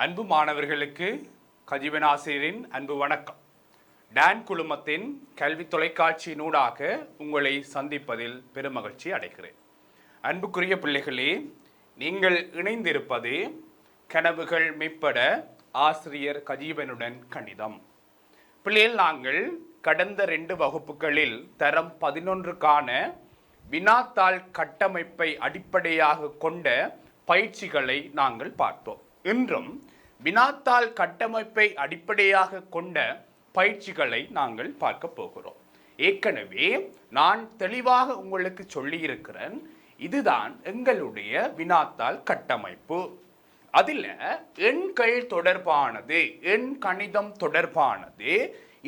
அன்பு மாணவர்களுக்கு கஜீவன் ஆசிரியரின் அன்பு வணக்கம். டான் குழுமத்தின் கல்வி தொலைக்காட்சியினூடாக உங்களை சந்திப்பதில் பெருமகிழ்ச்சி அடைகிறேன். அன்புக்குரிய பிள்ளைகளே, நீங்கள் இணைந்திருப்பது கனவுகள் மெய்ப்பட ஆசிரியர் கஜீவனுடன் கணிதம். பிள்ளைகள், நாங்கள் கடந்த 2 வகுப்புகளில் தரம் 11க்கான வினாத்தாள் கட்டமைப்பை அடிப்படையாக கொண்ட பயிற்சிகளை நாங்கள் பார்த்தோம். இன்றும் வினாத்தாள் கட்டமைப்பை அடிப்படையாக கொண்ட பயிற்சிகளை நாங்கள் பார்க்க போகிறோம். ஏற்கனவே நான் தெளிவாக உங்களுக்கு சொல்லியிருக்கிறேன், இதுதான் எங்களுடைய வினாத்தாள் கட்டமைப்பு. அதில் எண்கள் தொடர்பானது, எண் கணிதம் தொடர்பானது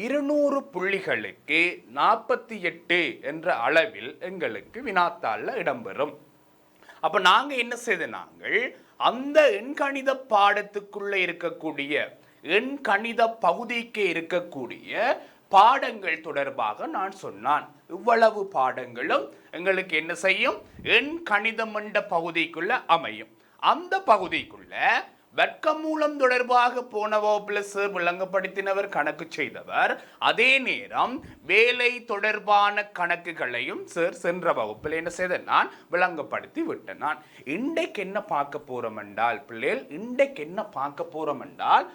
200 புள்ளிகளுக்கு 48 என்ற அளவில் எங்களுக்கு வினாத்தாள்ல இடம்பெறும். அப்ப நாங்க என்ன செய்த, நாங்கள் அந்த எண்கணித பாடத்துக்குள்ள இருக்கக்கூடிய எண்கணித பகுதிக்கு இருக்கக்கூடிய பாடங்கள் தொடர்பாக நான் சொன்னான். இவ்வளவு பாடங்களும் எங்களுக்கு என்ன செய்யும், எண் கணிதம் என்ற பகுதிக்குள்ள அமையும். அந்த பகுதிக்குள்ள வர்க்கமூலம் தொடர்பாக போன வகுப்புல சார் விளங்கப்படுத்தினவர், கணக்கு செய்தவர். அதே நேரம் வேலை தொடர்பான கணக்குகளையும் சார் சென்ற வகுப்பில் என்ன செய்த, நான் விளங்கப்படுத்தி விட்டேன். நான் இன்றைக்கு என்ன பார்க்க போறோம் என்றால் பிள்ளைகள், இன்றைக்கு என்ன பார்க்க போறோம் என்றால்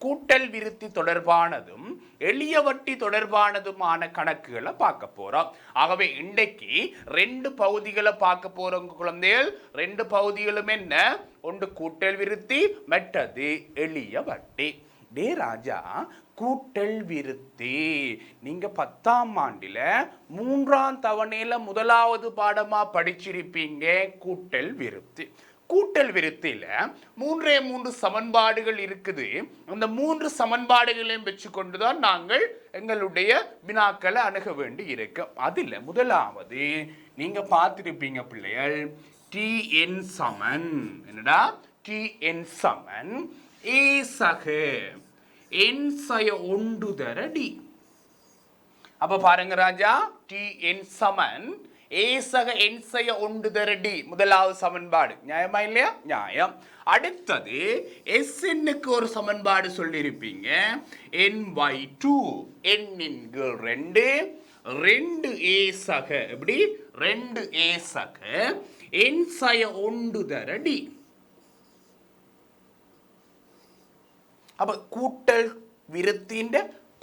கூட்டல் விருத்தி தொடர்பானதும் எளிய வட்டி தொடர்பானதுமான கணக்குகளை பார்க்க போறோம். ஆகவே இன்றைக்கு 2 பகுதிகளை பார்க்க போறோம் குழந்தைகள். 2 பகுதிகளும் என்ன, ஒன்று கூட்டல் விருத்தி, மற்றது எளிய வட்டி. டே ராஜா, கூட்டல் விருத்தி நீங்க 10ஆம் ஆண்டில 3ஆம் தவணையில 1வது பாடமா படிச்சிருப்பீங்க. கூட்டல் விருத்தி. கூட்டல் விருத்தியில 3 சமன்பாடுகள் இருக்குது. அந்த 3 சமன்பாடுகளையும் வச்சு கொண்டுதான் நாங்கள் எங்களுடைய வினாக்களை அணுக வேண்டி இருக்கு. அதுல முதலாவது நீங்க பார்த்திருப்பீங்க பிள்ளைகள், tn சமன் என்னடா, tn சமன் a சக n சய 1 தர d. அப்ப பாருங்க ராஜா, tn சமன் a சக n சய 1 தர d முதலாவது சமன்பாடு. நியாயமா இல்லையா? நியாயம். அடுத்தது sn-க்கு ஒரு சமன்பாடு சொல்லியிருப்பீங்க, n/2 n இன் கீழ் 2 2a சக, எப்படி 2a சக n சய 1 தர d. அப்ப கூட்டல் விருத்தின்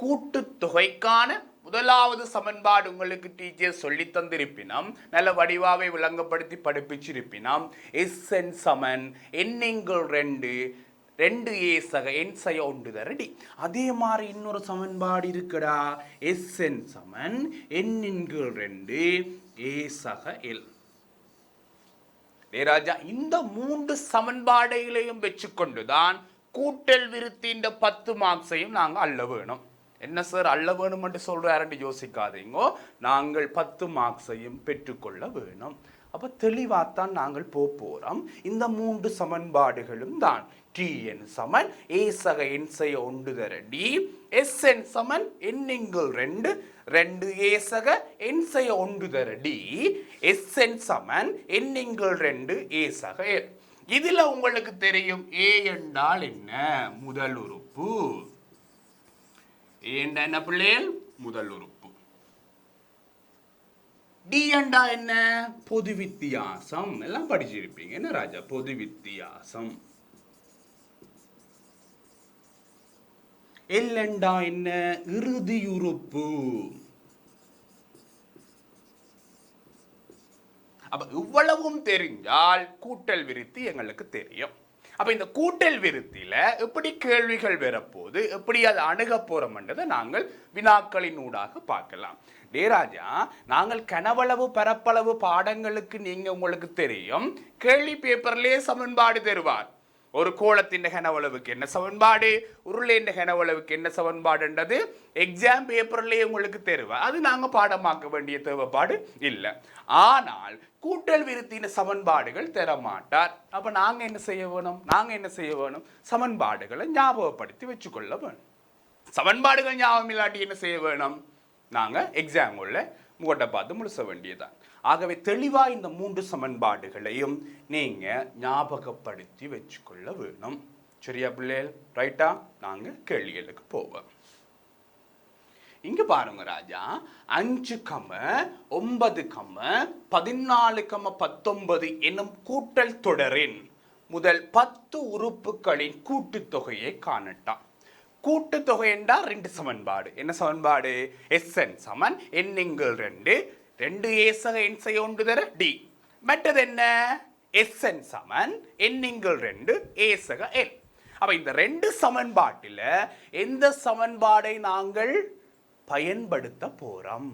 கூட்டுத்தொகைக்கான முதலாவது சமன்பாடு உங்களுக்கு டீச்சர் சொல்லி தந்திருப்பினம், நல்ல வடிவாவை விளங்கப்படுத்தி படிப்பிச்சிருப்பினம். Sn சமன் n/2 2a சக n சய 1 தர d. அதே மாதிரி இன்னொரு சமன்பாடு இருக்குடா, Sn சமன் n/2 a சக l. ராஜா, இந்த 3 சமன்பாடுகளையும் வச்சுக்கொண்டுதான் கூட்டல் விருத்தின் 10 மார்க்ஸையும் நாங்கள் அள்ள வேணும். என்ன சார் அள்ள வேணும் என்று சொல்றாருன்னு யோசிக்காதீங்க. நாங்கள் 10 மார்க்ஸையும் பெற்றுக்கொள்ள வேணும். அப்ப தெளிவாத்தான் நாங்கள் போறோம். இந்த 3 சமன்பாடுகளும் தான் tn சமன் a சக n சய 1 தர d, sn சமன் n/2 2a சக n சய 1 தர d, sn Saman n/2 a சக l. இதுல உங்களுக்கு தெரியும் a என்றால் என்ன, முதல் உறுப்பு. என்ன பிள்ளைகள், முதல் உறுப்பு. டி என்றா என்ன, பொது வித்தியாசம். எல்லாம் படிச்சிருப்பீங்க என்ன ராஜா, பொது வித்தியாசம். எல் என்றா என்ன, இறுதி உறுப்பு. அப்ப இவ்வளவும் தெரிஞ்சால் கூட்டல் விருத்தி எங்களுக்கு தெரியும். அப்ப இந்த கூட்டல் விருத்தியில எப்படி கேள்விகள் வரப்போது, எப்படி அதை அணுக போறோம்ன்றதை நாங்கள் வினாக்களின் ஊடாக பார்க்கலாம். ராஜா, நாங்கள் கனவளவு பரப்பளவு பாடங்களுக்கு நீங்க உங்களுக்கு தெரியும், கேள்வி பேப்பர்லயே சமன்பாடு தருவார். ஒரு கோளத்தின் கனவளவுக்கு என்ன சமன்பாடு, உருளையின் கனவளவுக்கு என்ன சமன்பாடுன்றது எக்ஸாம் பேப்பர்லயே உங்களுக்கு தெரியும். அது நாங்க பாடமாக்க வேண்டிய தேவைப்பாடு இல்லை. ஆனால் கூட்டல் விருத்தின சமன்பாடுகள் தர மாட்டார். அப்ப நாங்க என்ன செய்ய வேணும், சமன்பாடுகளை ஞாபகப்படுத்தி வச்சுக்கொள்ள வேணும். சமன்பாடுகள் ஞாபகம் இல்லாட்டி என்ன செய்ய வேணும், நாங்க எக்ஸாம் உள்ள முகட்டை பார்த்து முழுச வேண்டியதான். ஆகவே தெளிவா இந்த 3 சமன்பாடுகளையும் நீங்க ஞாபகப்படுத்தி வச்சுக்கொள்ள வேணும். சரியா பிள்ளைகள்? ரைட்டா? நாங்க கேள்விகளுக்கு போவோம். இங்க பாருங்க ராஜா, 5,9,14,19 என்னும் கூட்டல் தொடரின் முதல் 10 உறுப்புகளின் கூட்டுத்தொகையை காணட்டாம். கூட்டுத்தொகை என்றால் 2 சமன்பாடு. என்ன சமன்பாடு? Sn சமன் n-ங்கள் 2 2 ஏசக n செய்ய 1 தர d. மற்றது என்ன? Sn சமன் n-ங்கள் 2 ஏசக n. அப்ப இந்த 2 சமன்பாட்டில் எந்த சமன்பாடை நாங்கள் பயன்படுத்த போறோம்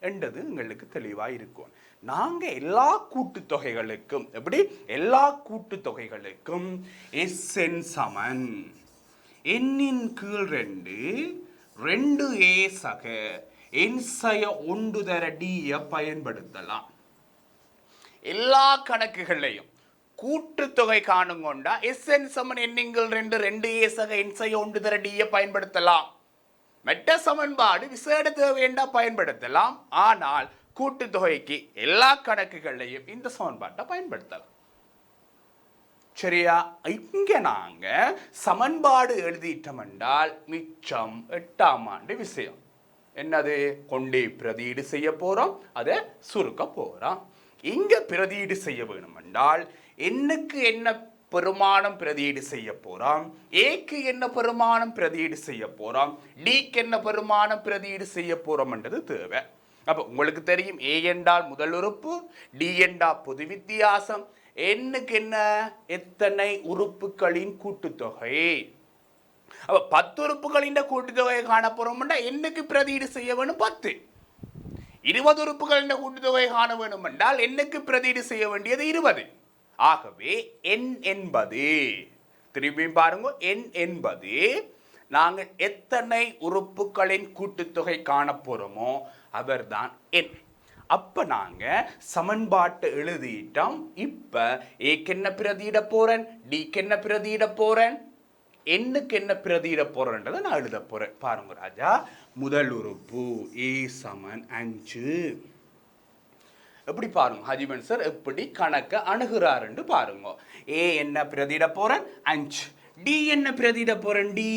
என்றது உங்களுக்கு தெளிவா இருக்கும். நாங்க எல்லா கூட்டுத்தொகைகளுக்கும் எப்படி எல்லா கூட்டுத்தொகைகளுக்கும் Sn சமன் n-ன் கீழ் 2 2 ஏசக n செய்ய 1 தர d பயன்படுத்தலாம். எல்லா கணக்குகளையும் கூட்டுத்தொகை காணும் கொண்டா Sn சமன் n-ங்கள் 2 2 ஏசக n செய்ய 1 தர d பயன்படுத்தலாம். மெட்ட சமன்பாடு விசேட தேவையண்டா பயன்படுத்தலாம். ஆனால் கூட்டுத்தொகைக்கு எல்லா கணக்குகளையும் இந்த சமன்பாட்டை பயன்படுத்தலாம். சரியா? இங்க நாங்க சமன்பாடு எழுதிட்டோம் என்றால் மிச்சம் 8ஆம் ஆண்டு விஷயம் என்னது? கொண்டே பிரதியீடு செய்ய போறோம், அதை சுருக்க போறோம். இங்க பிரதியீடு செய்ய வேணும் என்றால் என்னக்கு என்ன பெருமானம் பிரதியீடு செய்ய போறோம், ஏக்கு என்ன பெருமானம் பிரதியீடு செய்ய போறோம், டிக்கு என்ன பெருமானம் பிரதியீடு செய்ய போறோம் என்றது தேவை. அப்ப உங்களுக்கு தெரியும், ஏ என்றால் முதல் உறுப்பு, டி என்றால் பொது வித்தியாசம், என்னக்கு என்ன எத்தனை உறுப்புகளின் கூட்டுத்தொகை. அப்ப 10 உறுப்புகளின் கூட்டுத்தொகையை காண போறோம் என்றால் என்னக்கு பிரதியீடு செய்ய வேணும் 10. 20 உறுப்புகளின் கூட்டுத்தொகையை காண வேணும் என்றால் என்னக்கு பிரதியீடு செய்ய வேண்டியது 20. ஆகவே n என்பது, திரும்பியும் பாருங்க, n என்பது நாங்கள் எத்தனை உறுப்புகளின் கூட்டுத்தொகை காண போறோமோ அவர்தான் n. அப்ப நாங்க சமன்பாட்டை எழுதிட்டோம். இப்ப ஏக்கு என்ன பிரதியிட போறேன், டிக்கு என்ன பிரதியிட போறேன், என்னுக்கு என்ன பிரதியிட போறேன்றதை நான் எழுத போறேன். பாருங்க ராஜா, முதல் உறுப்பு a சமன் 5. எப்படி பாருங்க ஹஜிபன் சார் எப்படி கணக்க அணுகிறாருன்னு பாருங்க. ஏ என்ன பிரதியிட போறேன் 5, டி என்ன பிரதியிட போறேன் டி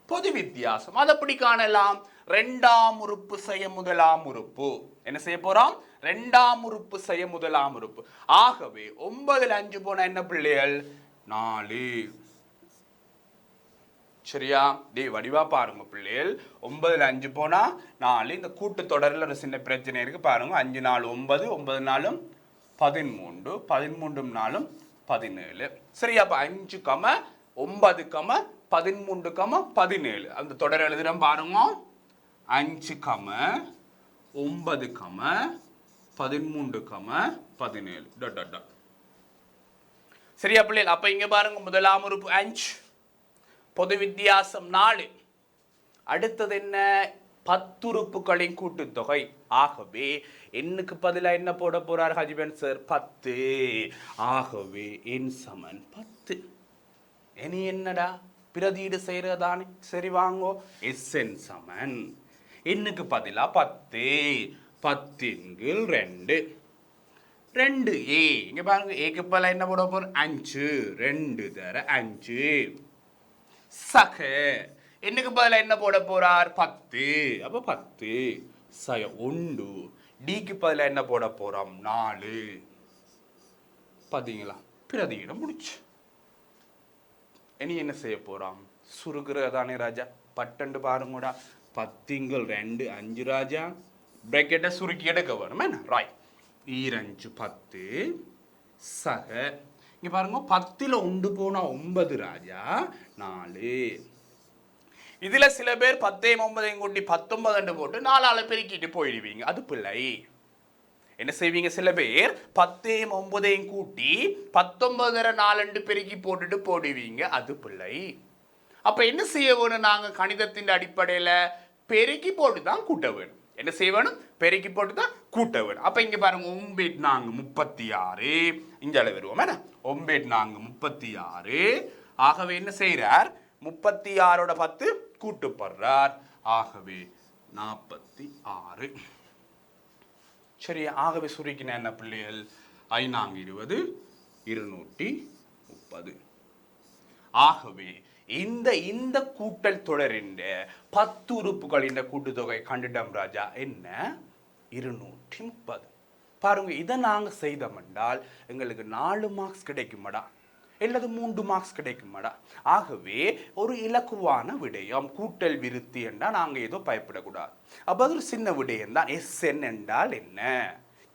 பொது வித்தியாசம். அதை எப்படி காணலாம்? 2ஆம் உறுப்பு செய்ய முதலாம் உறுப்பு. என்ன செய்ய போறோம்? 2ஆம் உறுப்பு செய்ய முதலாம் உறுப்பு. ஆகவே 9ல் 5 போனா என்ன பிள்ளைகள்? 4. சரியா? டே வடிவா பாருங்க பிள்ளைகள், 9ல் 5 போனா 4. இந்த கூட்டு தொடரில் ஒரு சின்ன பிரச்சனை இருக்கு பாருங்க. 5 4 9, 9 4 13, 13 4 17. சரியா? அப்ப 5, 9, 13, 17 அந்த தொடர் எழுதுறோம் பாருங்க. 5, 9, 13, 17. சரியா பிள்ளைகள்? அப்ப இங்க பாருங்க, முதலாம் உறுப்பு 5, பொது வித்தியாசம் 4. அடுத்தது என்ன? 10 உறுப்புகளின் கூட்டுத்தொகை. ஆகவே எண்ணுக்கு பதிலாக என்ன போட போறார் ஹஜிபன் சார்? 10. ஆகவே என் சமன் 10. இனி என்னடா பிரதியீடு செய்யறதானே? சரி வாங்கோ, Sn சமன் எண்ணுக்கு பதிலா 10, 10 2 ஏ. இங்க பாருங்க, ஏக்கு பதிலா என்ன போட போறோம்? 5, 2 தர 5 சக. என்னுக்கு பதிலா என்ன போட போறார்? 10. அப்ப 10 சய 1. டிக்கு பதிலா என்ன போட போறோம்? 4. பாத்தீங்களா? பிரதியிடம் முடிச்சு. இனி என்ன செய்ய போறோம்? சுருக்குறதானே ராஜா. பட்டண்டு பாருங்கடா. 10 2 5 ராஜா. பிராக்கெட்டை சுருக்கி எடுக்க வேணும் என்ன? ரைட். 2 10 சக. இங்க பாருங்க, 10ல் 1 போனா 9 ராஜா 4. இதுல சில பேர் 10 9 கூட்டி 19 போட்டு 4ஆல பெருக்கிட்டு போயிடுவீங்க. அது பிள்ளை. என்ன செய்வீங்க? சில பேர் 10 9 கூட்டி 19 4 பெருக்கி போட்டுட்டு போடுவீங்க. அது பிள்ளை. அப்ப என்ன செய்ய வேணும்? நாங்க கணிதத்தின் அடிப்படையில பெருக்கி போட்டு தான் கூட்ட வேணும். என்ன செய்ய வேணும்? பெருக்கி போட்டு தான் கூட்ட வேணும். அப்ப இங்க பாருங்க, 9 4 36. இங்க வருவோம் என்ன? 9 4 36. ஆகவே என்ன செய்யறார்? 36ஓட 10 கூட்டுப்படுறார். ஆகவே 46. சரி, ஆகவே சுருக்கின என்ன பிள்ளைகள்? 5 230. ஆகவே இந்த இந்த கூட்டல் தொடரின் 10 உறுப்புகளின் கூட்டுத்தொகை கண்டுடம் ராஜா என்ன? 230. பாருங்க, இதை நாங்கள் செய்தோம் என்றால் எங்களுக்கு 4 மார்க்ஸ் கிடைக்குமாடா, அல்லது 3 மார்க்ஸ் கிடைக்குமாடா. ஆகவே ஒரு இலக்குவான விடயம் கூட்டல் விருத்தி என்றால் நாங்கள் ஏதோ பயப்படக்கூடாது. அப்போ அது ஒரு சின்ன விடயம் தான். SN என்றால் என்ன,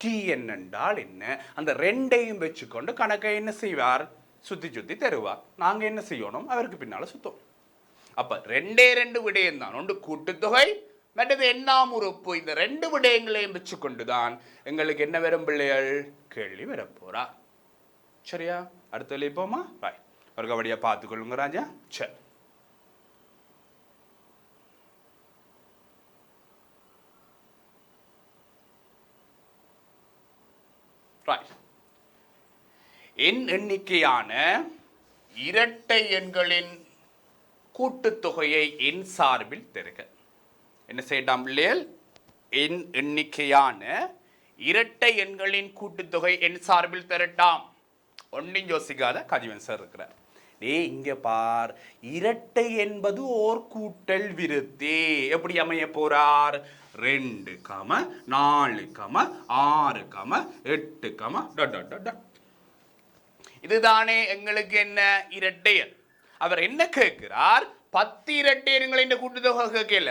TN என்றால் என்ன, அந்த ரெண்டையும் வச்சுக்கொண்டு கணக்கை என்ன செய்வார்? சுத்தி சுத்தி தருவார். நாங்கள் என்ன செய்யணும்? அவருக்கு பின்னால சுத்தம். அப்ப 2 விடயம் தான். ஒன்று கூட்டுத்தொகை, மற்றது எண்ணாம் உறுப்பு. இந்த 2 விடயங்களையும் வச்சுக்கொண்டுதான் எங்களுக்கு என்ன வரும் பிள்ளைகள்? கேள்வி வரப்போறா. சரியா? அடுத்த போமா? ராய், ஒரு கபடியா பார்த்துக்கொள்ளுங்க ராஜா. சரி, ராய். எண்ணிக்கையான இரட்டை எண்களின் கூட்டுத்தொகையை எண் சார்பில் தருக. என்ன செய்யலாம் பிள்ளைகள்? எண்ணிக்கையான இரட்டை எண்களின் கூட்டுத்தொகை எண் சார்பில் தரட்டாம். ஒன்றும் யோசிக்காத கஜிவன் சார் இருக்கிறார். இங்க பார், இரட்டை என்பது ஓர் கூட்டல் விருத்தி. எப்படி அமைய போறார்? 2, 4, 6, 8, இதுதானே எங்களுக்கு என்ன? இரட்டை எண். அவர் என்ன கேட்கிறார்? 10 இரட்டை எண்களின் கூட்டுத்தொகை கேட்கல,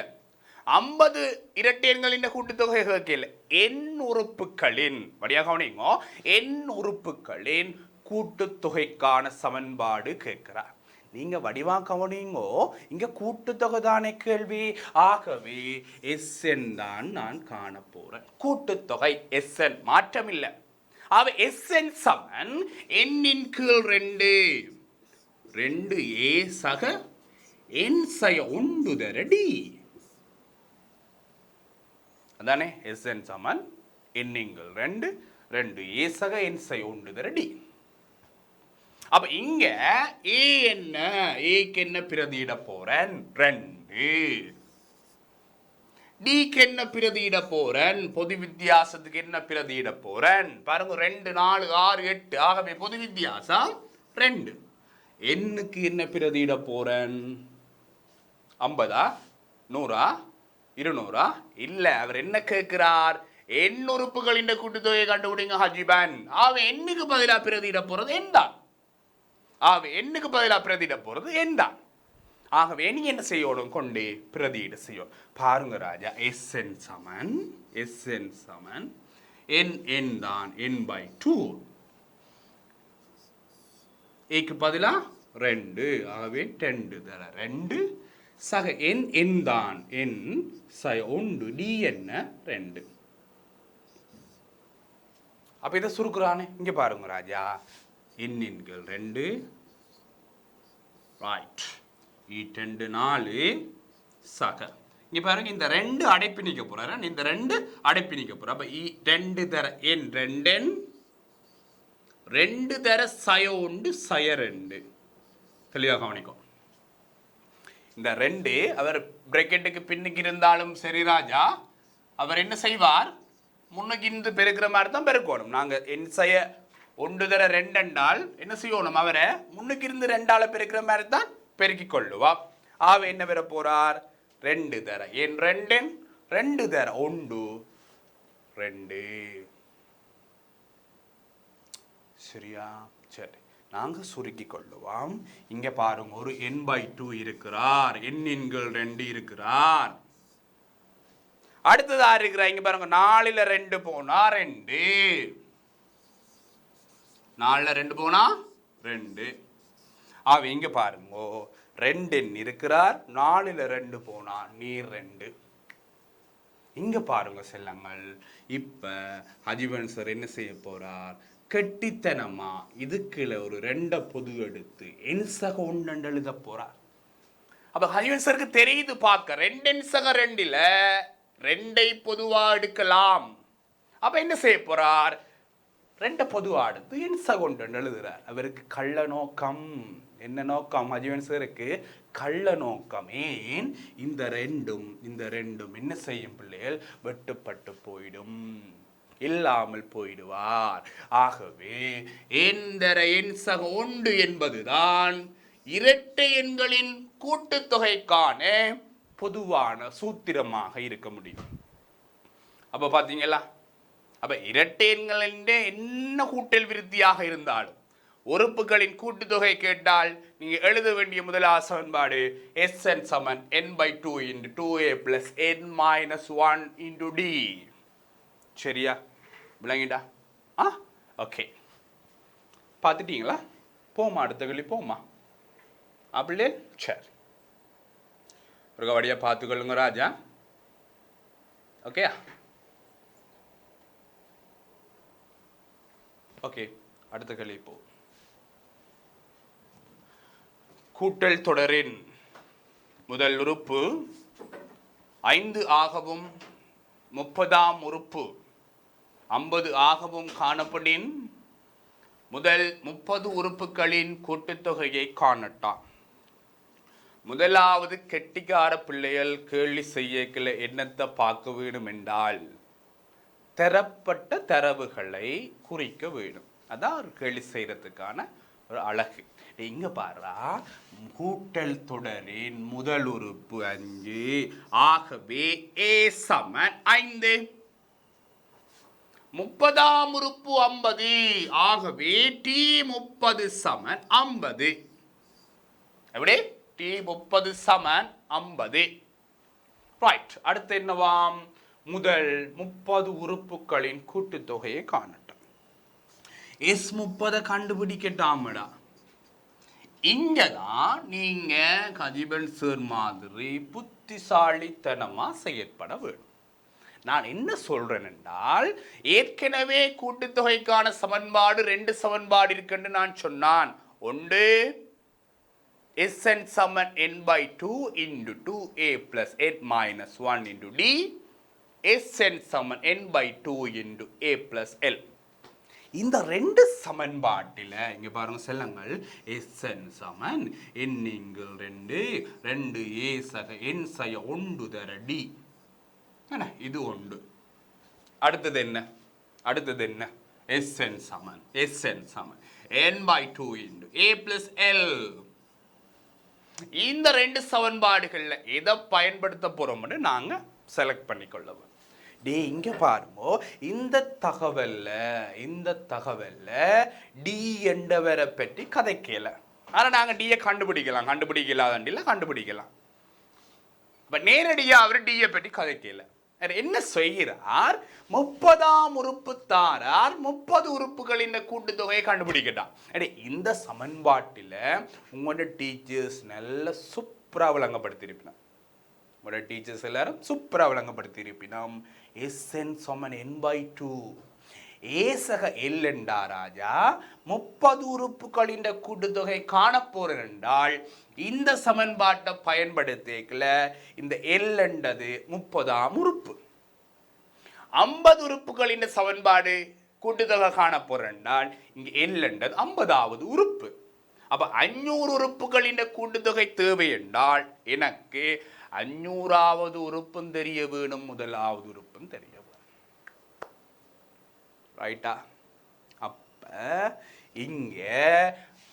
50 இரட்டை எண்களின் கூட்டுத்தொகை கேட்கல. எண் உறுப்புகளின் வழியாக கவனிங்கோ, எண் உறுப்புகளின் கூட்டுத்தொகைக்கான சமன்பாடு கேட்கிறார். நீங்க வடிவா கவனிங்கோ, இங்க கூட்டுத்தொகை தானே கேள்வி. ஆகவே SN தான் நான் காண போறேன். கூட்டுத்தொகை SN, மாற்றம் இல்லை. அவ SN சமன் எண்ணின் கீழ் 2 2a சக n சய 1 தரடி. அதானே SN சமன் எண்ணின் கீழ் 2 2a சக n சய 1 தரடி. அப்ப இங்க a என்ன? ஏக்கு என்ன பிரதியிட போறேன்? 2. டிக்கு என்ன பிரதியிட போறேன்? பொது வித்தியாசத்துக்கு என்ன பிரதியிட போறேன்? பாருங்க, 2, 4, 6, 8. ஆகவே பொது வித்தியாசம் 2. எண்ணுக்கு என்ன பிரதியிட போறேன்? 50, 100, 200? இல்ல, அவர் என்ன கேட்கிறார்? எண் உறுப்புகளின் கூட்டுத்தொகையை கண்டுபிடிங்க ஹஜிபன். ஆக எண்ணுக்கு பதிலா பிரதியிட போறது எண்தான். ஆக எண்ணுக்கு பதிலா பிரதியிட போறது எண்தான். ஆகவே நீ என்ன செய்யணும்? கொண்டு பிரதியிட செய்யும். பாருங்க ராஜா, SN சமன் n தான் n/2. ஏக்கு பதிலா 2. ஆகவே 2 தர 2 சக n தான் n சய 1 d என்ன 2. அப்ப இதை சுருக்குறானே. இங்க பாருங்க ராஜா, எண்ணின்கள் 2 ரைட், 2 4 சக. இங்க பாருங்க, இந்த 2 அடைப்பு நீக்க போறாரு, இந்த 2 அடைப்பு நீக்க போற. அப்ப 2 தர n 2n 2 தர சய 1 சய 2. தெளிவாக கவனிக்கும். இந்த 2 அவர் பிராக்கெட்டுக்கு பின்னுக்கு இருந்தாலும் சரி ராஜா, அவர் என்ன செய்வார்? முன்னுக்கு இருந்து பெருக்கிற மாதிரி தான் பெருக்கணும். நாங்க என் சய 1 தர 2 என்றால் என்ன செய்யணும்? அவரை முன்னுக்கு இருந்து 2ஆல பெருக்கிற மாதிரி தான் பெருக்கிக் கொள்ளுவா. ஆவ என்ன பெற போறார்? 2 தர என் 2n 2 தர 1 2. சரியா? சரி, நாங்க சுருக்கி கொள்ளுவோம். இங்க பாருங்க, ஒரு n/2 இருக்கிறார், எண்ணின்கள் 2 இருக்கிறார். அடுத்ததா இருக்கிறார், இங்க பாருங்க, 4ல் 2 போனா 2, 4ல் 2 போனா 2. இங்க பாருங்க, 2 இருக்கிறார், 4ல் 2 போனா நீர் 2. இங்க பாருங்க செல்லங்கள், இப்ப ஹஜிவன் சார் என்ன செய்ய போறார்? கெட்டித்தனமா இதுக்குள்ள ஒரு 2 பொது எடுத்து என்சக 1 எழுத போறார். அப்ப ஹஜிவன் சருக்கு தெரியுது பார்க்க, 2 என்சக 2ல 2ஐ பொதுவா எடுக்கலாம். அப்ப என்ன செய்ய போறார்? 2 பொதுவா எடுத்து என்சக 1 எழுதுறார். அவருக்கு கள்ள நோக்கம். என்ன நோக்கம்? ஹஜிவன் சருக்கு கள்ள நோக்கம். ஏன்? இந்த ரெண்டும் என்ன செய்யும் பிள்ளைகள்? வெட்டுப்பட்டு போயிடும். இல்லாமல் போயிடுவார். ஆகவே எந்தர எண் சக ஒன்று என்பதுதான் இரட்டை எண்களின் கூட்டுத்தொகைக்கான பொதுவான சூத்திரமாக இருக்க முடியும். அப்ப பாத்தீங்களா, அப்ப இரட்டை எண்களின் என்ன கூட்டல் விருத்தியாக இருந்தாலும் உறுப்புகளின் கூட்டுத்தொகை கேட்டால் நீங்க எழுத வேண்டிய முதலாவது சமன்பாடு Sn சமன் n/2 × 2a + n - 1 × d. சரியா? விளங்கிட்டா? ஓகே, பார்த்துட்டீங்களா? போமா, அடுத்த கேள்வி போமா. அப்படியே சரி, ஒரு கவடியா பார்த்துக்கொள்ளுங்க ராஜா. ஓகே ஓகே, அடுத்த கேள்வி போ. கூட்டல் தொடரின் முதல் உறுப்பு 5 ஆகவும் 30ஆம் உறுப்பு 50 ஆகவும் காணப்படின் முதல் 30 உறுப்புகளின் கூட்டுத்தொகையை காணட்டாம். முதலாவது கெட்டிக்கார பிள்ளைகள் கேள்வி செய்யல என்னத்தை பார்க்க வேண்டும் என்றால் தரப்பட்ட தரவுகளை குறிக்க வேண்டும். அதான் ஒரு கேள்வி செய்யறதுக்கான ஒரு அழகு. இங்க பாரா, கூட்டல் தொடரின் முதல் உறுப்பு 5, ஆகவே a சமன் 5. 30ஆம் உறுப்பு 50, ஆகவே t 30 சமன் 50. எப்படி? t 30 சமன் 50. ரைட், அடுத்து என்னவாம்? முதல் 30 உறுப்புகளின் கூட்டுத்தொகையை காணட்டும். S30 கண்டுபிடிக்கட்டாமடா. இங்கதான் நீங்க கதிபன் சார் மாதிரி புத்திசாலித்தனமா செயற்பட வேண்டும். நான் என்ன சொல்றேன் என்றால், ஏற்கனவே கூட்டுத்தொகைக்கான சமன்பாடு 2 சமன்பாடு இருக்குன்னு நான் சொன்னான். ஒன்று Sn Saman n/2 × 2a + n - 1 × d. Sn Saman n/2 × a + l. இந்த 2 சமன்பாட்டில் இங்க பாருங்க செல்லங்கள், Sn சமன் n × 2 2a சக n சய 1 தர d. இது ஒன்று. அடுத்தது என்ன? Sn Saman n/2 × a + l. இந்த 2 சமன்பாடுகள்ல எதை பயன்படுத்த போறோம்னு நாங்க செலக்ட் பண்ணிக்கொள்ளவும். இங்க பாருங்க, இந்த தகவல்ல டி என்றவரை பற்றி கதைக்கல. ஆனா நாங்க டியை கண்டுபிடிக்கலாம். நேரடியா அவர் டியை பற்றி கதைக்கல. என்ன செய்கிறார்? 30ஆம் உறுப்பு தாரார் 30 உறுப்புகளின் கூட்டுத்தொகையை கண்டுபிடிக்கட்டான். இந்த சமன்பாட்டில் உங்களோட டீச்சர்ஸ் நல்ல சூப்பரா விளங்கப்படுத்தியிருப்பினா. உங்களோட டீச்சர்ஸ் எல்லாரும் சூப்பரா விளங்கப்படுத்தியிருப்பினோம். Sn சமன் n/2 ஏசக எல் என்றா ராஜா 30 உறுப்புகளின் கூட்டுத்தொகை காணப்போறேன் என்றால் இந்த சமன்பாட்டை பயன்படுத்திக்கல. இந்த எல் என்றது 30ஆம் உறுப்பு. 50 உறுப்புகளின் சமன்பாடு கூட்டுத்தொகை காணப்போறேன் என்றால் இங்க எல் என்றது 50வது உறுப்பு. அப்ப 500 உறுப்புகளின் கூட்டுத்தொகை தேவை என்றால் எனக்கு 500வது உறுப்பும் தெரிய வேணும், முதலாவது உறுப்பும் தெரிய வேணும். ரைட்டா? அப்ப இங்க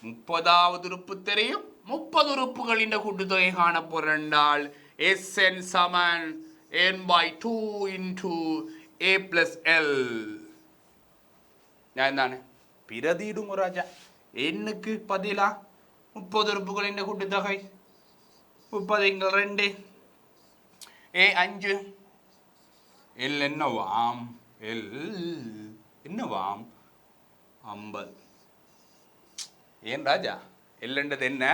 30வது உறுப்பு தெரியும், 30 உறுப்புகளின் கூட்டுத்தொகை காணப்போறேன் என்றால் Sn Saman n/2 × a + l. தானே? பிரதிடுங்க ராஜா. என்னுக்கு பதிலா 30 உறுப்புகளின் கூட்டுத்தொகை 30 × 2 a 5. l என்னவாம்? l என்னவாம்? 50. ஏன் ராஜா? l என்றது என்ன?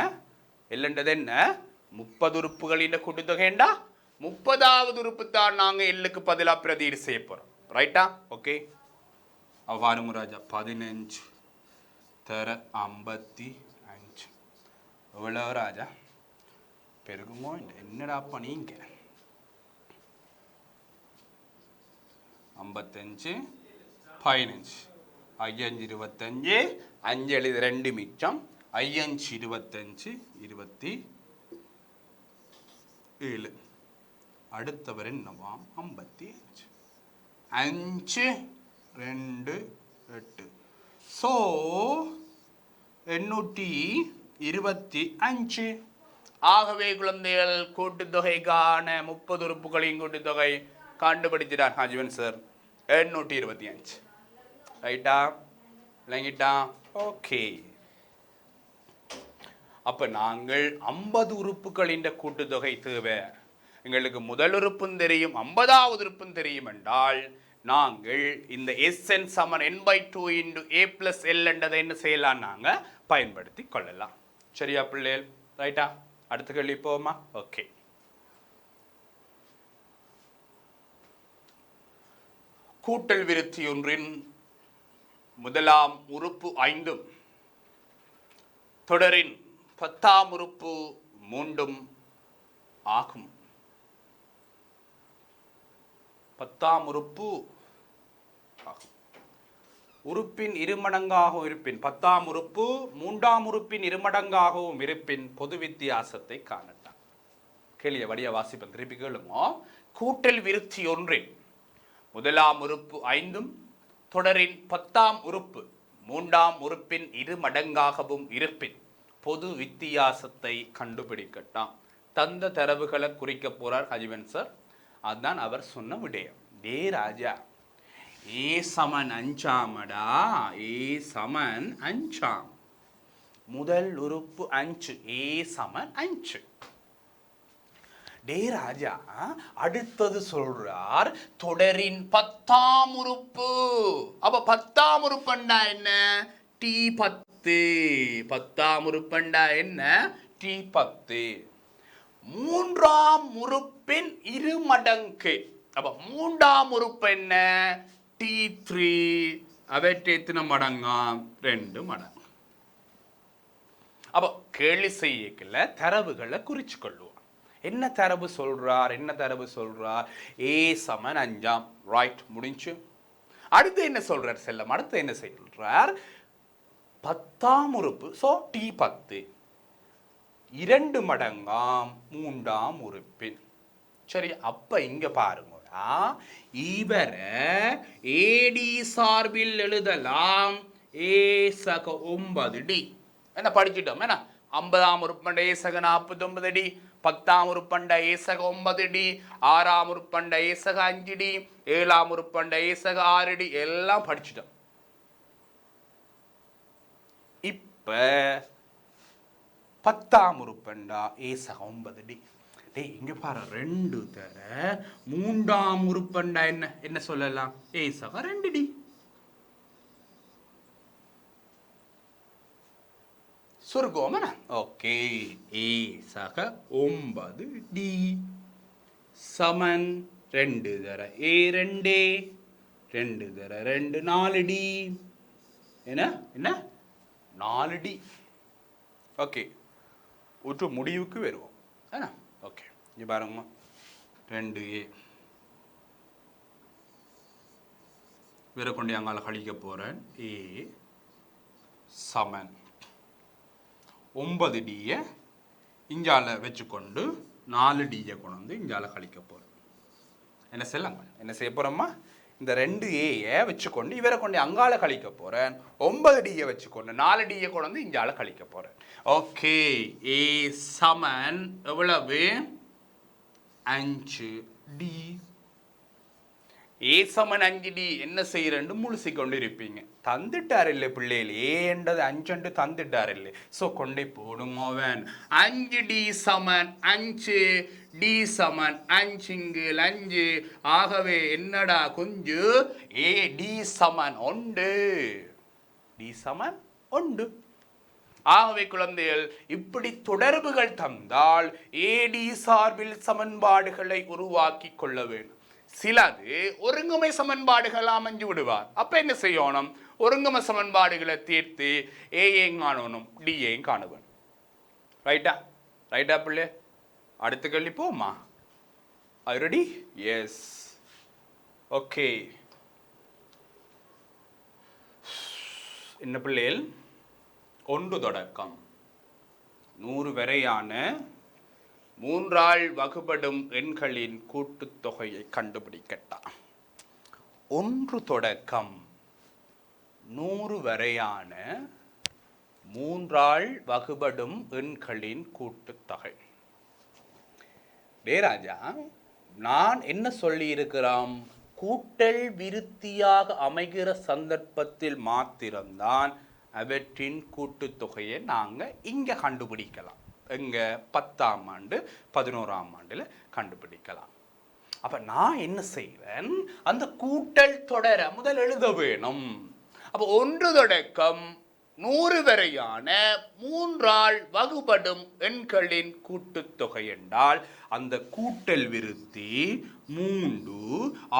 30 உறுப்புகளின் கூட்டுத்தொகைண்டா 30வது உறுப்பு தான் நாங்க எல்லுக்கு பதிலா பிரதியீடு செய்ய போறோம். ரைட்டா? ஓகே, அவ்வாறு ராஜா 15 தர 55 எவ்வளவு ராஜா? பெருகுமோ என்னடாப்பா நீங்க? 55 15 5 25 5 எழுது 2 மிச்சம் 5 25 27. அடுத்தவர் என்னவாம்? 55. 5 2 8. ஸோ 825. ஆகவே குழந்தைகள் கூட்டுத்தொகைக்கான 30 உறுப்புகளின் கூட்டுத்தொகை கண்டுபிடிச்சிட்டார் ஹஜ்வன் சார் 825. ரைட்டா விளங்கிட்டா? ஓகே. அப்ப நாங்கள் 50 உறுப்புகளின் கூட்டுத்தொகை தேவை. எங்களுக்கு முதல் உறுப்பும் தெரியும் 50வது உறுப்பும் தெரியும் என்றால் நாங்கள் இந்த Sn Saman n/2 × a + l என்றதை என்ன செய்யலாம் நாங்க பயன்படுத்தி கொள்ளலாம். சரியா பிள்ளைகள்? ரைட்டா? அடுத்த கேள்வி போமா? ஓகே. கூட்டல் விருத்தி ஒன்றின் முதலாம் உறுப்பு 5 தொடரின் 10ஆம் உறுப்பு 3 ஆகும். 10ஆம் உறுப்பு ஆகும். உறுப்பின் இருமடங்காகவும் இருப்பின் 10ஆம் உறுப்பு 3ஆம் உறுப்பின் இருமடங்காகவும் இருப்பின் பொது வித்தியாசத்தை காணலாம். கேள்விய வடிய வாசிப்பன் திருப்பி கேளுமோ. கூட்டல் விருத்தி ஒன்றின் முதலாம் உறுப்பு 5 தொடரின் 10ஆம் உறுப்பு 3ஆம் உறுப்பின் இருமடங்காகவும் இருப்பின் பொது வித்தியாசத்தை கண்டுபிடிக்கட்டாம். தந்த தரவுகளை குறிக்க போறார் ஹஜ்வன் சார். அதுதான் அவர் சொன்ன விடயம். டே ராஜா ஏ சமன் 5ஆமடா. ஏ சமன் 5ஆம். முதல் உறுப்பு 5. ஏ சமன் 5. டே ராஜா அடுத்தது சொல்றார் தொடரின் 10ஆம் உறுப்பு. அப்ப 10ஆம் உறுப்புண்டா என்ன? T10. 10ஆம் உறுப்புண்டா என்ன? T10. 3ஆம் உறுப்பின் இருமடங்கு. அப்ப 3ஆம் உறுப்பு என்ன? T3. அவற்றை எத்தனை மடங்காம்? 2 மடங்கு. அப்ப கேள்வி செய்யல தரவுகளை குறிச்சு கொள்வோம். என்ன தரவு சொல்றார்? என்ன தரவு சொல்றார்? ஏ சமன் 5ஆம். ரைட், முடிஞ்சு. அடுத்து என்ன சொல்றார் செல்லம்? அடுத்து என்ன சொல்றார்? 10ஆம் உறுப்பு. ஸோ T10 2 மடங்காம் 3ஆம் உறுப்பின். சரி, அப்ப இங்க பாருங்க, இவரை ஏடி சார்பில் எழுதலாம். ஏ சக 9D. என்ன படிச்சிட்டோம்? என்ன 50ஆம் உறுப்பண்ட ஏ சக 49D, 10ஆம் உறுப்பண்ட ஏ சக 9D, 6ஆம் உறுப்பண்ட ஏ சக 5D, 7ஆம் உறுப்பண்ட ஏ சக 6D எல்லாம் படிச்சிட்டோம். இப்ப 10ஆம் உறுப்பண்டா ஏ சக 9D. டேய் இங்க பாரு, 2 தர 3ஆம் உறுப்பண்டா என்ன சொல்லலாம்? ஏ சக 2D. சுருக்கோம. ஓகே. ஏ சக 9D சமன் 2 தர ஏ 2, 2 தர 2 4D. என்ன 4D. ஓகே, ஒரு முடிவுக்கு வருவோம். ஓகே, இங்க பாருங்க, 2A வேற கொண்டு அங்கால கழிக்க போறேன். ஏ சமன் 9D இஞ்சால வச்சுக்கொண்டு 4D கொண்டு வந்து இஞ்சால கழிக்க போறேன். என்ன செல்லாங்க? என்ன செய்ய போறோம்மா? இந்த 2A வச்சுக்கொண்டு இவரை கொண்டு அங்கால கழிக்க போறேன். 9D வச்சுக்கொண்டு 4D கொண்டு வந்து இஞ்சால கழிக்க போறேன். ஓகே, ஏ சமன் எவ்வளவு? 5D. ஏ சமன் 5D என்ன செய்யறேன்னு முழுசி கொண்டு இருப்பீங்க. தந்துட்டார் இல்லை பிள்ளைகள், ஏன்றது 5 தந்துட்டார் இல்லை. ஸோ கொண்டே போடுங்கோவன். 5D சமன் 5D சமன் 5 ஆகவே என்னடா குஞ்சு? AD சமன் 1. D சமன் 1. ஆகவே குழந்தைகள், இப்படி தொடர்புகள் தந்தால் AD சார்பில் சமன்பாடுகளை உருவாக்கி கொள்ள வேண்டும். சிலது ஒருங்குமை சமன்பாடுகள் அமைஞ்சு விடுவார். அப்ப என்ன செய்யணும்? ஒருங்குமை சமன்பாடுகளை தீர்த்து ஏயும் காணணும், டியையும் காணுவேன். ரைட்டா? ரைட்டா பிள்ளை? அடுத்த கேள்வி போமா? Are you ready? Yes. Okay. என்ன பிள்ளைகள்? 1 தொடக்கம் 100 வரையான 3ஆல் வகுபடும் எண்களின் கூட்டுத்தொகையை கண்டுபிடிக்கட்டா. 1 தொடக்கம் 100 வரையான மூன்றால் வகுபடும் எண்களின் கூட்டுத்தொகை. ராஜா, நான் என்ன சொல்லி இருக்கிறோம்? கூட்டல் விருத்தியாக அமைகிற சந்தர்ப்பத்தில் மாத்திரம்தான் அவற்றின் கூட்டுத்தொகையை நாங்கள் இங்கே கண்டுபிடிக்கலாம். எங்க 10ஆம் ஆண்டு 11ஆம் ஆண்டுல கண்டுபிடிக்கலாம். அப்ப நான் என்ன செய்வேன்? அந்த கூட்டல் தொடர முதல் எழுத வேணும். அப்ப 1 தொடக்கம் 100 வரையான மூன்றால் வகுபடும் எண்களின் கூட்டுத்தொகை என்றால் அந்த கூட்டல் விருத்தி 3,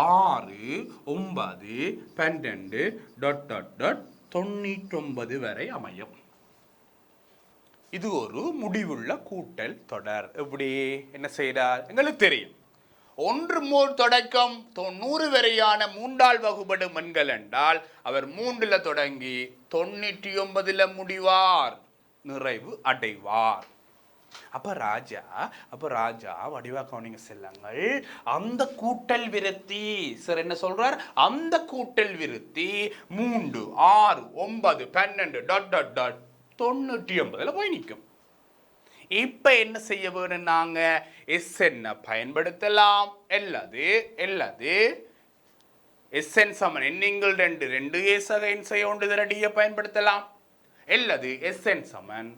6, 9, 12 99 வரை அமையும். இது ஒரு முடிவுள்ள கூட்டல் தொடர். எப்படி என்ன செய்கிறார் எங்களுக்கு தெரியும். 1 தொடக்கம் 100 வரையான மூன்றால் வகுபடும் எண்கள் என்றால் அவர் 3ல தொடங்கி 99ல முடிவார், நிறைவு அடைவார். அப்ப ராஜா வடிவா கவனிங்க செல்லங்கள். அந்த கூட்டல் விருத்தி சார் என்ன சொல்றார்? அந்த கூட்டல் விருத்தி 3, 6, 9, 12 99ல போய் நிற்கும். இப்ப என்ன செய்ய வேணும்? நாங்க SN பயன்படுத்தலாம். எல்லாது SN சமன் எண்ணிங்கள் 2 A சக எண் செய்ய 1 தரடியை பயன்படுத்தலாம். எல்லாது SN Saman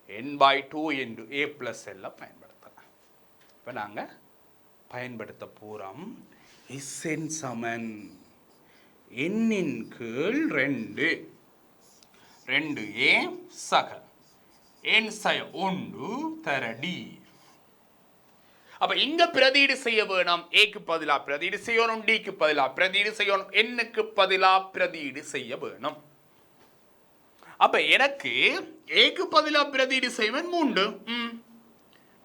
n/2 into A plus L பயன்படுத்தலாம். இப்ப நாங்க பயன்படுத்த போறோம் SN சமன் எண்ணின் கீழ் 2A சக எண் செய்ய 1 தரடி. அப்ப இங்க பிரதியீடு செய்ய வேணும். ஏக்கு பதிலா பிரதியீடு செய்யணும், டிக்கு பதிலா பிரதியீடு செய்யணும், எண்ணுக்கு பதிலா பிரதியீடு செய்ய வேணும். அப்ப எனக்கு ஏக்கு பதிலா பிரதியீடு செய்வன் 3,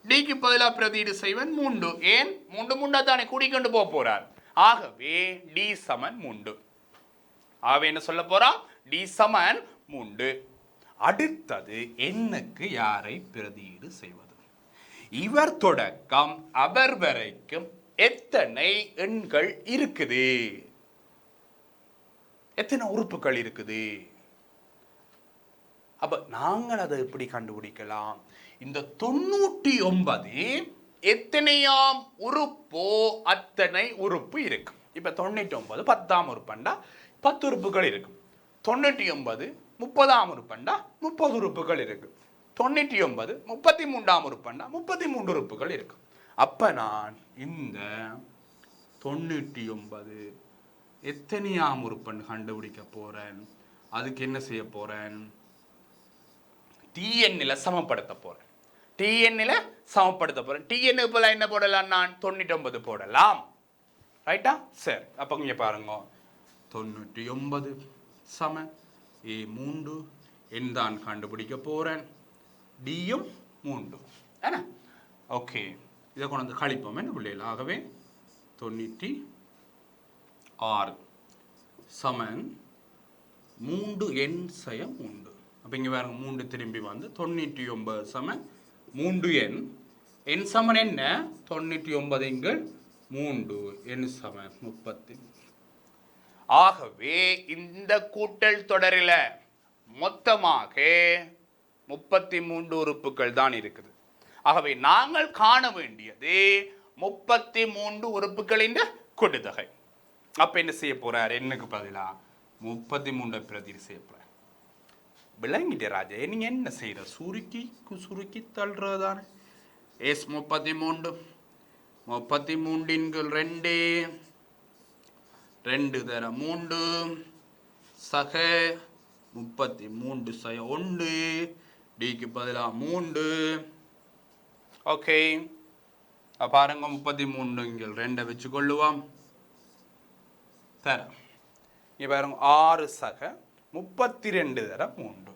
டிக்கு பதிலா பிரதியீடு செய்வன் 3. ஏன் 3 தானே கூடிக்கொண்டு போறார். ஆகவே டி சமன் 3. ஆகவே என்ன சொல்ல போறா? டி சமன் 3. அடுத்தது எண்ணுக்கு யாரை பிரதியீடு செய்வது? இவர் தொடக்கம் அவர் வரைக்கும் எத்தனை எண்கள் இருக்குது? எத்தனை உறுப்புகள் இருக்குது? அப்ப நாங்கள் அதை எப்படி கண்டுபிடிக்கலாம்? இந்த 99 எத்தனையாம் உறுப்போ அத்தனை உறுப்பு இருக்கும். இப்ப 99 10ஆம் உறுப்பண்டா 10 உறுப்புகள் இருக்கும். 99 30ஆம் உறுப்பண்டா 30 உறுப்புகள் இருக்கு. 99 33ஆம் உறுப்பண்டா 33 உறுப்புகள் இருக்கு. அப்ப நான் இந்த 99 எத்தனையாம் உறுப்புன்னு கண்டுபிடிக்க போறேன். அதுக்கு என்ன செய்ய போறேன்? TN சமப்படுத்த போறேன். TN சமப்படுத்த போறேன். TN இப்ப என்ன போடலாம்? நான் 99 போடலாம். ரைட்டா? சரி, அப்ப இங்க பாருங்க. 99 சம A3 தான் கண்டுபிடிக்க போறேன். டியும் 3. ஓகே, இதை கொண்டு வந்து கழிப்போம் என்ன பிள்ளைகள். ஆகவே 96 சமன் 3 எண் செய்ய 3. அப்ப இங்க பாருங்க 3 திரும்பி வந்து 99 சமன் 3 எண் சமன் என்ன? 99 இங்கு 3 எண் சமன் 30. ஆகவே இந்த கூட்டல் தொடரில் மொத்தமாக 33 உறுப்புகள் தான் இருக்குது. ஆகவே நாங்கள் காண வேண்டியது 33 உறுப்புகளின் கூட்டுத்தொகை. அப்ப என்ன செய்ய போறார்? எண்ணுக்கு பதிலா 33 பிரதியீடு செய்ய போறார். விளங்கிட்ட ராஜா, நீங்க என்ன செய்யற? சுருக்கி தள்ளுறதானே. எஸ் 33 2 2 தர 3 சக 33 சய 1 டிக்கு பதிலா 3. ஓகே, பாருங்க 33 இங்க 2 வச்சு கொள்ளுவோம். தர இங்க பாருங்க 6 சக 32 தர 3.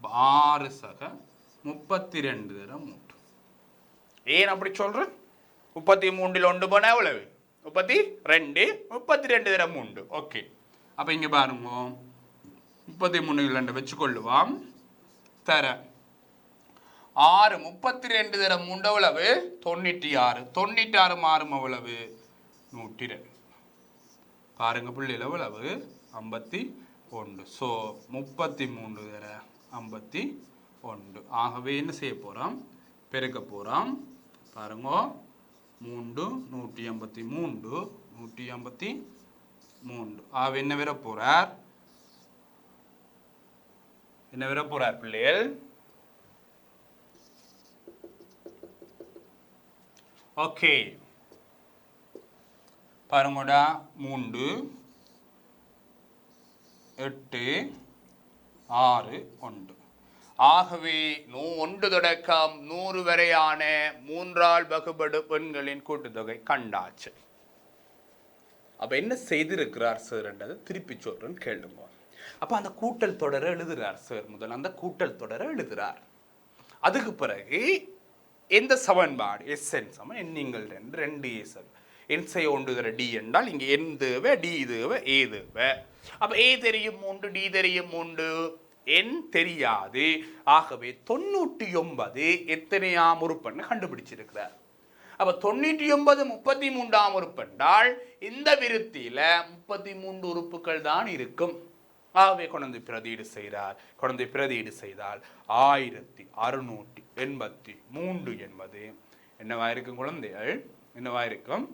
6 சக 32 தர 3. ஏன் அப்படி சொல்றேன்? 33ல் 1 போனா எவ்வளவு? 32 32 தர 3. ஓகே, அப்ப இங்க பாருங்க 33 2 வச்சு கொள்ளுவோம். தர 6 32 தர 3 எவ்வளவு? 96. 96 மாறும் எவ்வளவு? 102. பாருங்க பிள்ளைகள் எவ்வளவு? 52. ஒன்று. ஸோ 33 தர 51. ஆகவே என்ன செய்ய போகிறோம், பெருக்க போகிறோம். பாருங்க, 3 153 153. ஆகவே என்ன வர போகிறார், என்ன வர போகிறார் பிள்ளைகள்? ஓகே, பாருங்கடா, 3 8 6 1. ஆகவே 1 தொடக்கம் 100 வரையான 3ஆல் வகுபடு பெண்களின் கூட்டுத்தொகை கண்டாச்சு. அப்ப என்ன செய்திருக்கிறார் சார் என்றது திருப்பி சொல்றேன் கேளுங்க. அப்ப அந்த கூட்டல் தொடரை எழுதுறார் சார். முதல்ல அந்த கூட்டல் தொடரை எழுதுறார். அதுக்கு பிறகு எந்த சமன்பாடு SN சமன் எண்ணிங்கள் 2 ஏசல் என்சை 1 தர டி என்றால் இங்கே என் தேவை, டி தேவை, ஏ தேவை. அப்ப ஏ தெரியும் 3, டி தெரியும் 3, என் தெரியாது. ஆகவே 99 எத்தனையாம் உறுப்புன்னு கண்டுபிடிச்சிருக்கிறார். அப்ப 99 33ஆம் உறுப்பென்றால் இந்த விருத்தியில 33 உறுப்புகள் தான் இருக்கும். ஆகவே கொண்டு பிரதியீடு செய்தால் 1683 என்பது என்னவா இருக்கும் குழந்தைகள், என்னவா இருக்கும்,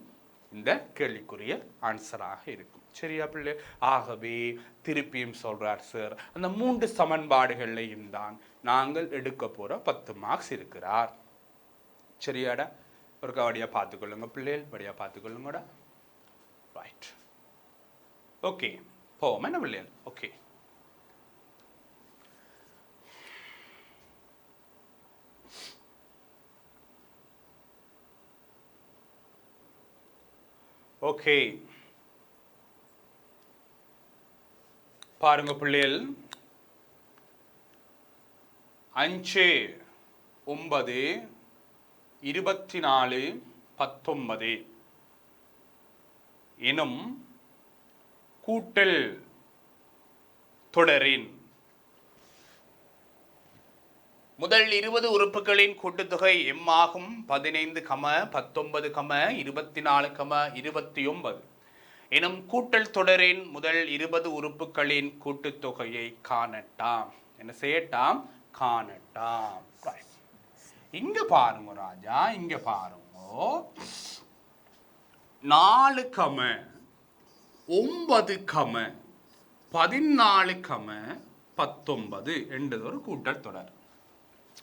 இந்த கேள்விக்குரிய ஆன்சராக இருக்கும். சரியா பிள்ளை? ஆகவே திருப்பியும் சொல்றார் சார், அந்த 3 சமன்பாடுகளையும் தான் நாங்கள் எடுக்க போற 10 மார்க்ஸ் இருக்கிறார். சரியாடா? ஒரு வடியா பார்த்துக்கொள்ளுங்க பிள்ளைகள், வடியா பார்த்துக்கொள்ளுங்கடா. ரைட், ஓகே, போவோம் என்ன பிள்ளைகள்? ஓகே, ஓகே, பாருங்க பிள்ளைகள், 5 9 24 19 எனும் கூட்டல் தொடரின் முதல் 20 உறுப்புகளின் கூட்டுத்தொகை m ஆகும். 15, 19, 24, 29 எனும் கூட்டல் தொடரின் முதல் 20 உறுப்புகளின் கூட்டுத்தொகையை காணட்டாம். என்ன செய்யட்டாம்? காணட்டாம். இங்க பாருங்க ராஜா, இங்க பாருங்க, 4, 9, 14, 19 என்றது ஒரு கூட்டல் தொடர்.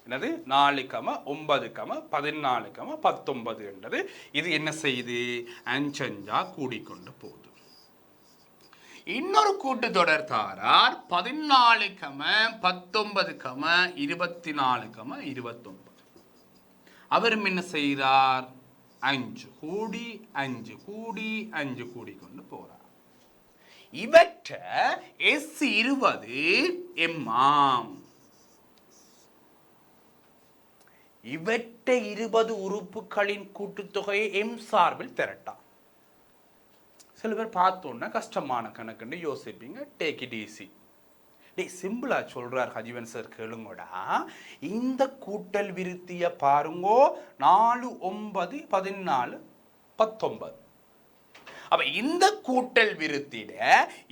என்னது? 4, 9, 14, 19 என்றது. இது என்ன செய்து 5 கூடிக்கொண்டு போகுது. இன்னொரு கூட்டு தொடர் தாரார் 14, 19, 24, 29. அவரும் என்ன செய்தார்? 5 கூடி 5 கூடி 5 கூடிக்கொண்டு போறார். இவற்ற S20 எம்மாம். இவற்ற 20 உறுப்புகளின் கூட்டுத்தொகையை எம் சார்பில் திரட்டாம். சில பேர் பார்த்தோன்னா கஷ்டமான கணக்குன்னு யோசிப்பீங்க. Take it easy. சிம்பிளா சொல்றார் ஹஜீவன் சார், கேளுங்கடா. இந்த கூட்டல் விருத்திய பாருங்கோ, 4, 9, 14, 19. அப்ப இந்த கூட்டல் விருத்திட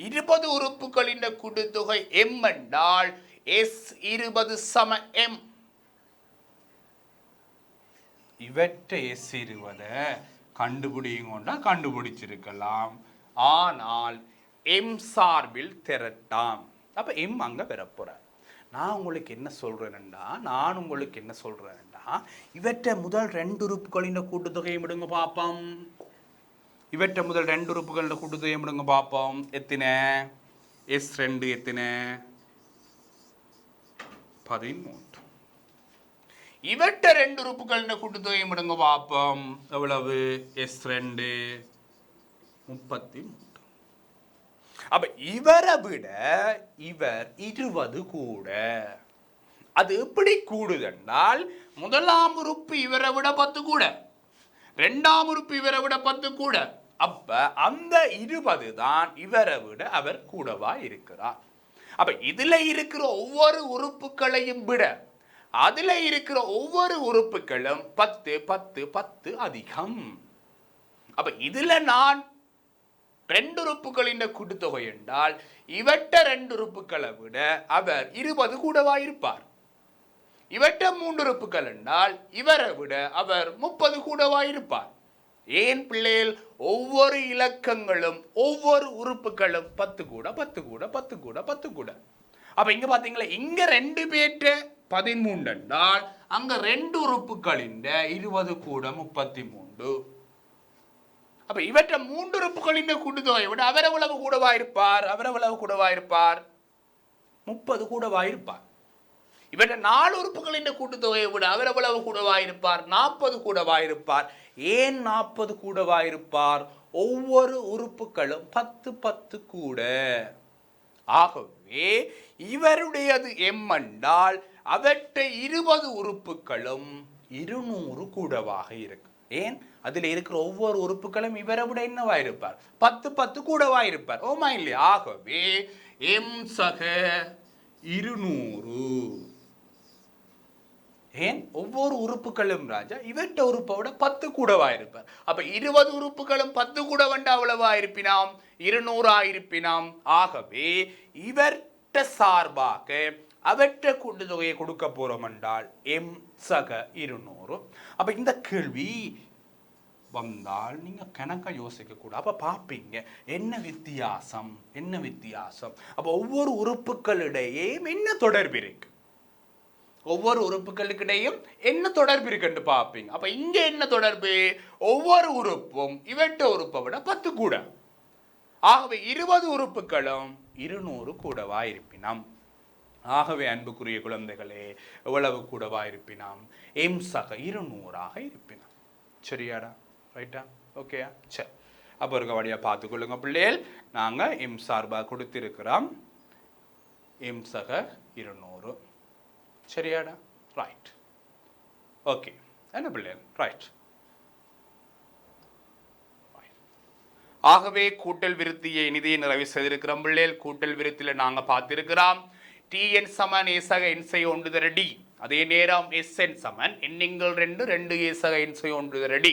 20 உறுப்புகளின் கூட்டுத்தொகை எம் என்றால் S20 சம எம். இவற்ற S20 கண்டுபிடிங்கொண்டா கண்டுபிடிச்சிருக்கலாம். ஆனால் எம் சார்பில் திரட்டாம். அப்ப எம் அங்க பெறப்போற. நான் உங்களுக்கு என்ன சொல்றேன்டா, இவற்ற முதல் 2 உறுப்புகளின் கூட்டுத்தொகையை விடுங்க பாப்போம். இவற்ற முதல் 2 உறுப்புகளின் கூட்டுத்தொகையை விடுங்க பாப்போம். எத்தனை? S2 எத்தனை? 13. இவற்ற 2 உறுப்புகளின் கூட்டுத்தொகையை விடுங்க பாப்போம். எவ்வளவு? S2 33. அப்ப இவரை விட இவர் 20 கூட. அது எப்படி கூடுதென்றால், முதலாம் உறுப்பு இவரை விட 10 கூட, 2ஆம் உறுப்பு இவரை விட 10 கூட. அப்ப அந்த 20 தான் இவரை விட அவர் கூடவா இருக்கிறார். அப்ப இதுல இருக்கிற ஒவ்வொரு உறுப்புகளையும் விட அதுல இருக்கிற ஒவ்வொரு உறுப்புகளும் 10 10 10 அதிகம். அப்ப இதுல நான் ரெண்டு உறுப்புகளின் கூட்டுத்தொகை என்றால் இவற்ற ரெண்டு உறுப்புகளை விட அவர் 20 கூடவாயிருப்பார். இவற்ற 3 உறுப்புகள் என்றால் இவரை விட அவர் 30 கூடவாயிருப்பார். ஏன் பிள்ளைகள்? ஒவ்வொரு இலக்கங்களும் ஒவ்வொரு உறுப்புகளும் 10 கூட 10 கூட 10 கூட 10 கூட. அப்ப இங்க பாத்தீங்களா, இங்க 2 பேற்ற 13 என்றால் அங்க 2 உறுப்புகளின் 20 கூட 33. அப்ப இவற்ற 3 உறுப்புகளின் கூட்டுத்தொகையை விட அவர் எவ்வளவு கூடவாயிருப்பார்? 30 கூடவாயிருப்பார். இவற்ற 4 உறுப்புகளின் கூட்டுத்தொகையை விட அவர் எவ்வளவு கூடவாயிருப்பார்? 40 கூடவாயிருப்பார். ஏன் 40 கூடவாயிருப்பார்? ஒவ்வொரு உறுப்புகளும் 10 10 கூட. ஆகவே இவருடையது எம் என்றால் அவற்ற 20 உறுப்புகளும் 200 கூடவாக இருக்கு. ஏன்? அதில் இருக்கிற ஒவ்வொரு உறுப்புகளும் இவரை விட என்னவாயிருப்பார்? 10 10 கூடவாயிருப்பார். ஓமா இல்லையா? ஆகவே எம் சக 200. ஏன்? ஒவ்வொரு உறுப்புகளும் ராஜா இவற்ற உறுப்பை விட 10 கூடவாயிருப்பார். அப்ப 20 உறுப்புகளும் 10 கூட வண்டா அவ்வளவாயிருப்பினாம் 200 ஆயிருப்பினாம். ஆகவே இவற்ற சார்பாக அவற்ற கூட்டுத்தொகையை கொடுக்க போறோம் என்றால் எம் சக 200. அப்ப இந்த கேள்வி வந்தால் நீங்க கணக்கா யோசிக்க கூட. அப்ப பாப்பீங்க என்ன வித்தியாசம். அப்ப ஒவ்வொரு உறுப்புகளிடையே என்ன தொடர்பு இருக்கு, ஒவ்வொரு உறுப்புகளுக்கிடையும் என்ன தொடர்பு இருக்குன்னு பார்ப்பீங்க. அப்ப இங்க என்ன தொடர்பு? ஒவ்வொரு உறுப்பும் இவற்ற உறுப்பை விட 10 கூட. ஆகவே 20 உறுப்புகளும் 200 கூடவா இருப்பினாம். ஆகவே அன்புக்குரிய குழந்தைகளே, எவ்வளவு கூடவா இருப்பினாம்? எம் சக 200 இருப்பினாம். சரியாடா? ரைட்டா? ஓகேயா? சரி, அப்போ இருக்க வழியா பார்த்துக்கொள்ளுங்க பிள்ளைகள். நாங்க எம் சார்பா கொடுத்திருக்கிறோம் எம் சக 200. சரியாடா? ரைட். ஓகே, என்ன பிள்ளைகள்? ரைட். ஆகவே கூட்டல் விருத்தியை இனிதே நிறைவு செய்திருக்கிறோம் பிள்ளைகள். கூட்டல் விருத்தியில நாங்க பார்த்திருக்கிறோம் tn சமன் a சக n சை 1 தர d. அதே நேரம் sn சமன் n எங்கள் 2 2 a சக n சை 1 தர d.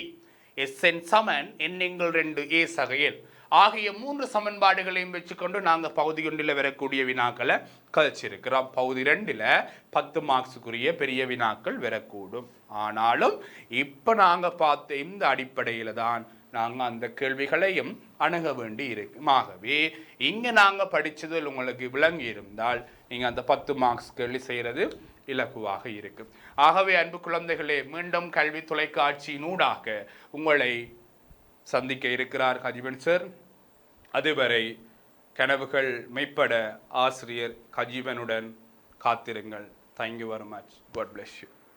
sn சமன் n எங்கள் 2 a சக l ஆகிய 3 சமன்பாடுகளையும் வச்சுக்கொண்டு நாங்கள் பகுதி 1 வரக்கூடிய வினாக்களை கழிச்சிருக்கிறோம். பகுதி 2 10 மார்க்ஸுக்குரிய பெரிய வினாக்கள் வரக்கூடும். ஆனாலும் இப்போ நாங்கள் பார்த்த இந்த அடிப்படையில் தான் நாங்கள் அந்த கேள்விகளையும் அணுக வேண்டி இருக்கும். ஆகவே இங்கே நாங்கள் படித்ததில் உங்களுக்கு விளங்கி இருந்தால் நீங்கள் அந்த 10 மார்க்ஸ் கேள்வி செய்கிறது இலகுவாக இருக்கும். ஆகவே அன்பு குழந்தைகளே, மீண்டும் கல்வி தொலைக்காட்சியினூடாக உங்களை சந்திக்க இருக்கிறார் கஜீவன் சார். அதுவரை கனவுகள் மெய்ப்பட ஆசிரியர் கஜீவனுடன் காத்திருங்கள். Thank you very much. God bless you.